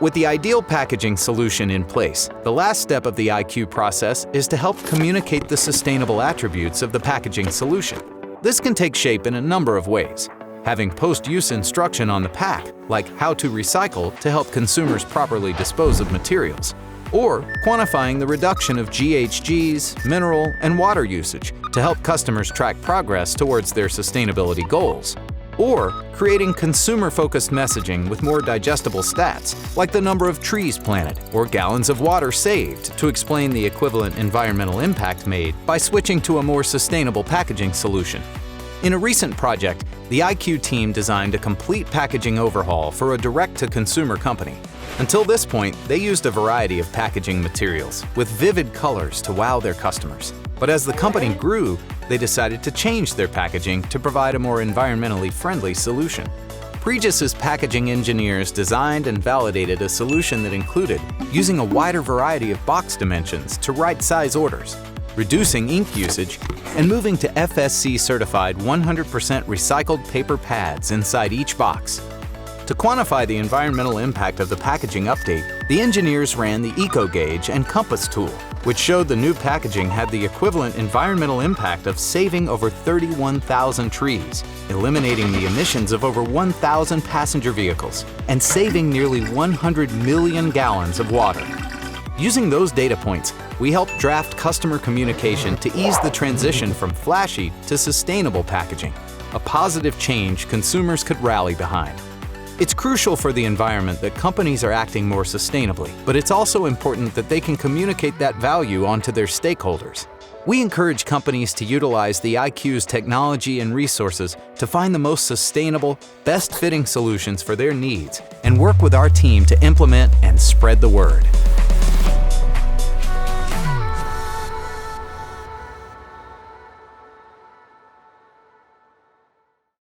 With the ideal packaging solution in place, the last step of the IQ process is to help communicate the sustainable attributes of the packaging solution. This can take shape in a number of ways. Having post-use instruction on the pack, like how to recycle to help consumers properly dispose of materials, or quantifying the reduction of GHGs, mineral, and water usage to help customers track progress towards their sustainability goals, or creating consumer-focused messaging with more digestible stats, like the number of trees planted or gallons of water saved to explain the equivalent environmental impact made by switching to a more sustainable packaging solution. In a recent project, the IQ team designed a complete packaging overhaul for a direct-to-consumer company. Until this point, they used a variety of packaging materials with vivid colors to wow their customers. But as the company grew, they decided to change their packaging to provide a more environmentally friendly solution. Pregis's packaging engineers designed and validated a solution that included using a wider variety of box dimensions to right-size orders, reducing ink usage, and moving to FSC-certified 100% recycled paper pads inside each box. To quantify the environmental impact of the packaging update, the engineers ran the EcoGauge and Compass tool, which showed the new packaging had the equivalent environmental impact of saving over 31,000 trees, eliminating the emissions of over 1,000 passenger vehicles, and saving nearly 100 million gallons of water. Using those data points, we helped draft customer communication to ease the transition from flashy to sustainable packaging, a positive change consumers could rally behind. It's crucial for the environment that companies are acting more sustainably, but it's also important that they can communicate that value onto their stakeholders. We encourage companies to utilize the IQ's technology and resources to find the most sustainable, best-fitting solutions for their needs and work with our team to implement and spread the word.